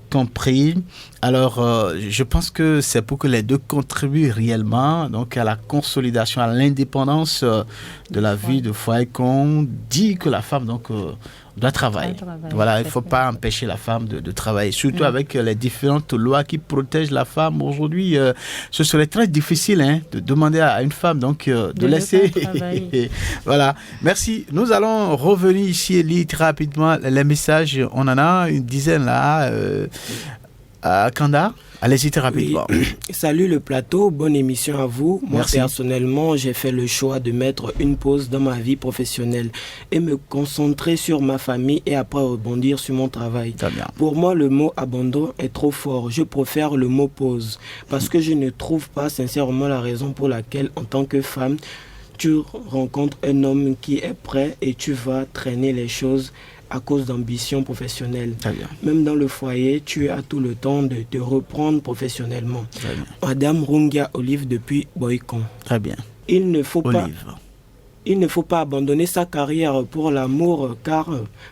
compris. Alors, je pense que c'est pour que les deux contribuent réellement donc à la consolidation, à l'indépendance de la vie de foyer qu'on dit que la femme donc doit travailler. Voilà, il ne faut pas empêcher la femme de travailler, surtout avec les différentes lois qui protègent la femme. Aujourd'hui, ce serait très difficile de demander à une femme donc de laisser. Voilà, merci. Nous allons revenir ici et lire très rapidement les messages. On en a une dizaine là. Kanda, allez-y très rapidement. Oui. Salut le plateau, bonne émission à vous. Moi personnellement, j'ai fait le choix de mettre une pause dans ma vie professionnelle et me concentrer sur ma famille et après rebondir sur mon travail. Pour moi, le mot abandon est trop fort. Je préfère le mot pause parce que je ne trouve pas sincèrement la raison pour laquelle, en tant que femme, tu rencontres un homme qui est prêt et tu vas traîner les choses à cause d'ambition professionnelle. Même dans le foyer, tu as tout le temps de te reprendre professionnellement. Madame Rungia Olive depuis Boycon. Très bien. Il ne faut pas abandonner sa carrière pour l'amour car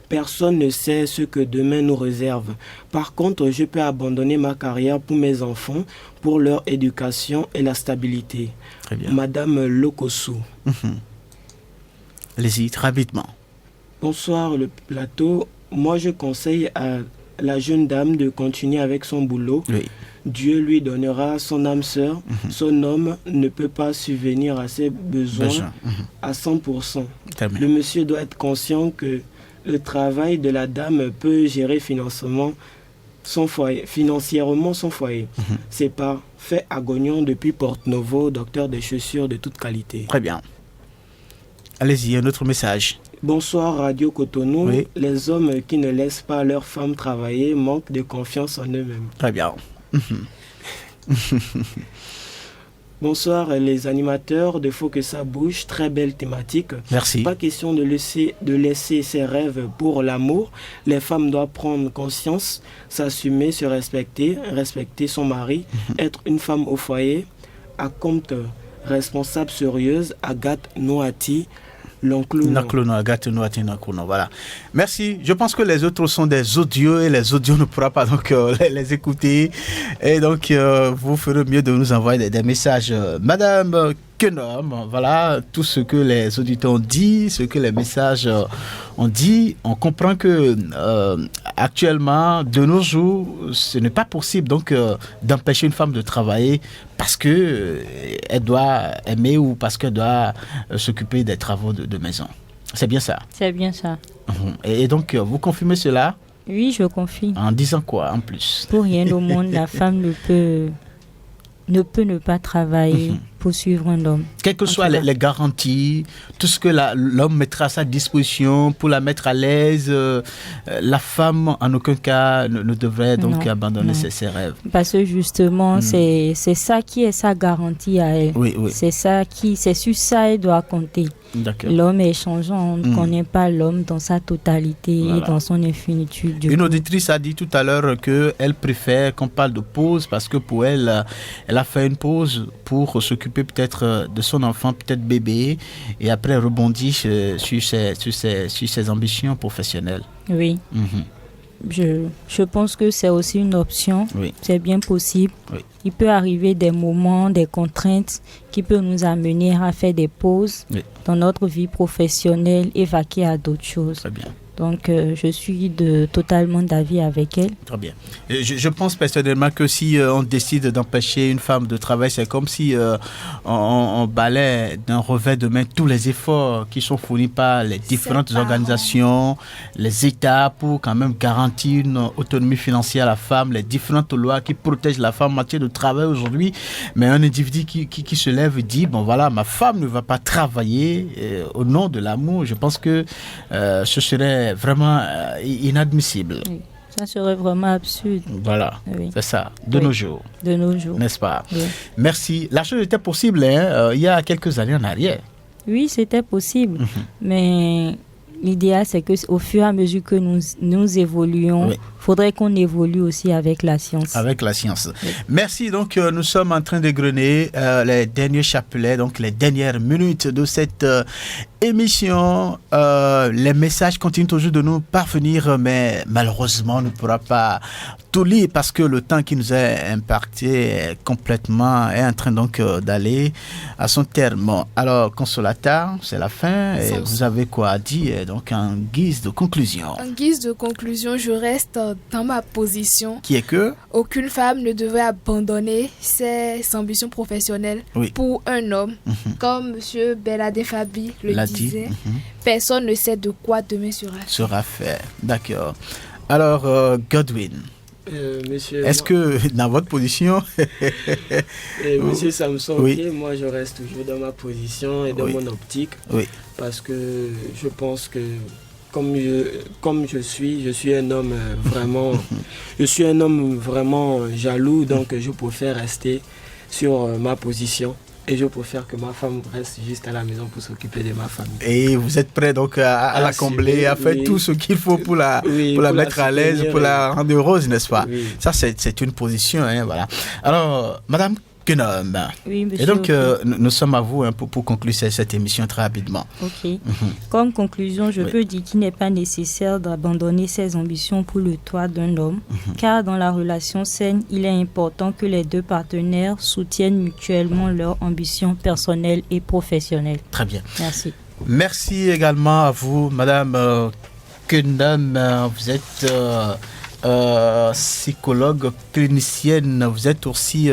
personne ne sait ce que demain nous réserve. Par contre, je peux abandonner ma carrière pour mes enfants, pour leur éducation et la stabilité. Très bien. Madame Lokosu. Allez-y, très rapidement. Bonsoir le plateau. Moi, je conseille à la jeune dame de continuer avec son boulot. Oui. Dieu lui donnera son âme sœur. Son homme ne peut pas subvenir à ses besoins à 100%. Le monsieur doit être conscient que le travail de la dame peut gérer financièrement son foyer. C'est pas fait à Gognon depuis Porte-Novo, docteur des chaussures de toute qualité. Très bien. Allez-y, un autre message. Bonsoir Radio Cotonou. Oui. Les hommes qui ne laissent pas leurs femmes travailler manquent de confiance en eux-mêmes. Très bien. Bonsoir les animateurs de Faut que ça bouge. Très belle thématique. Merci. Pas question de laisser ses rêves pour l'amour. Les femmes doivent prendre conscience, s'assumer, se respecter son mari, être une femme au foyer. À compte responsable sérieuse, Agathe Noati. Voilà. Merci. Je pense que les autres sont des audios et les audios ne pourra pas donc les écouter. Et donc, vous ferez mieux de nous envoyer des messages. Madame Kenom, voilà tout ce que les auditeurs ont dit, ce que les messages ont dit. On comprend que actuellement, de nos jours, ce n'est pas possible donc d'empêcher une femme de travailler parce que elle doit aimer ou parce qu'elle doit s'occuper des travaux de maison. C'est bien ça? C'est bien ça. Et donc, vous confirmez cela? Oui, je confirme. En disant quoi en plus? Pour rien au monde, la femme ne peut ne pas travailler pour suivre un homme. Quelles que soient les garanties, tout ce que l'homme mettra à sa disposition pour la mettre à l'aise, la femme en aucun cas ne devrait donc abandonner ses rêves. Parce que justement, c'est ça qui est sa garantie à elle. Oui. C'est sur ça elle doit compter. D'accord. L'homme est changeant, on ne connaît pas l'homme dans sa totalité et dans son infinitude. Une auditrice a dit tout à l'heure qu'elle préfère qu'on parle de pause parce que pour elle, elle a fait une pause pour s'occuper peut-être de son enfant, peut-être bébé, et après rebondir sur ses ambitions professionnelles. Oui. Je pense que c'est aussi une option. Oui. C'est bien possible. Oui. Il peut arriver des moments, des contraintes qui peuvent nous amener à faire des pauses dans notre vie professionnelle et vaquer à d'autres choses. Très bien. Donc, je suis totalement d'avis avec elle. Très bien. Je pense personnellement que si on décide d'empêcher une femme de travailler, c'est comme si on balaie d'un revers de main tous les efforts qui sont fournis par les différentes organisations, les États pour quand même garantir une autonomie financière à la femme, les différentes lois qui protègent la femme en matière de travail aujourd'hui. Mais un individu qui se lève et dit, bon voilà, ma femme ne va pas travailler au nom de l'amour, je pense que ce serait vraiment inadmissible. Oui. Ça serait vraiment absurde. Voilà, c'est ça, de nos jours. De nos jours. N'est-ce pas? Oui. Merci. La chose était possible il y a quelques années en arrière. Oui, c'était possible. Mais l'idéal, c'est qu'au fur et à mesure que nous évoluons, faudrait qu'on évolue aussi avec la science. Avec la science. Oui. Merci. Donc, nous sommes en train d'égrener les derniers chapelets, donc les dernières minutes de cette émission. Les messages continuent toujours de nous parvenir, mais malheureusement, on ne pourra pas tout lire parce que le temps qui nous est imparti est en train donc d'aller à son terme. Alors, Consolata, c'est la fin. Et vous avez quoi à dire donc en guise de conclusion? En guise de conclusion, je reste dans ma position. Qui est que aucune femme ne devrait abandonner ses ambitions professionnelles pour un homme. Comme M. Belade Fabi le disait, personne ne sait de quoi demain sera fait. D'accord. Alors, Godwin, monsieur, est-ce que dans votre position monsieur Samson, moi je reste toujours dans ma position et dans mon optique, parce que je pense que comme je suis un homme vraiment jaloux, donc je préfère rester sur ma position. Et je préfère que ma femme reste juste à la maison pour s'occuper de ma famille. Et vous êtes prêt donc à la combler, à faire tout ce qu'il faut pour la mettre à l'aise, pour la rendre heureuse, n'est-ce pas? Ça, c'est une position, voilà. Alors, Madame Kenom. Oui, monsieur. Et donc, nous sommes à vous pour conclure cette émission très rapidement. Ok. Comme conclusion, je peux dire qu'il n'est pas nécessaire d'abandonner ses ambitions pour le toit d'un homme, car dans la relation saine, il est important que les deux partenaires soutiennent mutuellement leurs ambitions personnelles et professionnelles. Très bien. Merci. Merci également à vous, Madame Kenom. Vous êtes psychologue clinicienne, vous êtes aussi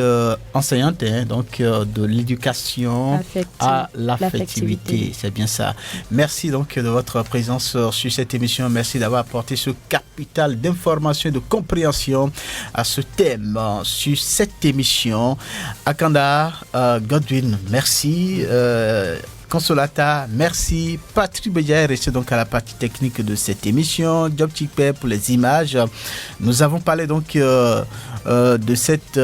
enseignante donc de l'éducation à l'affectivité, c'est bien ça. Merci donc de votre présence sur cette émission, merci d'avoir apporté ce capital d'information et de compréhension à ce thème sur cette émission. Akanda, Godwin, merci. Consolata, merci. Patrick Bédia est resté donc à la partie technique de cette émission. Job Chikpe pour les images. Nous avons parlé donc de cette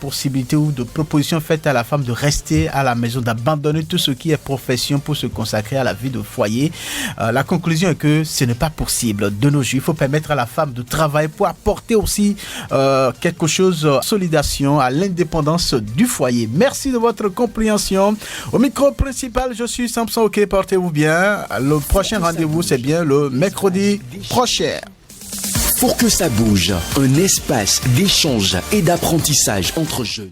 possibilité ou de proposition faite à la femme de rester à la maison, d'abandonner tout ce qui est profession pour se consacrer à la vie de foyer. La conclusion est que ce n'est pas possible de nos jours. Il faut permettre à la femme de travailler pour apporter aussi quelque chose, consolidation à l'indépendance du foyer. Merci de votre compréhension. Au micro principal, je suis Samson Ok, portez-vous bien. Le prochain rendez-vous, c'est bien le mercredi prochain. Pour que ça bouge, un espace d'échange et d'apprentissage entre jeunes.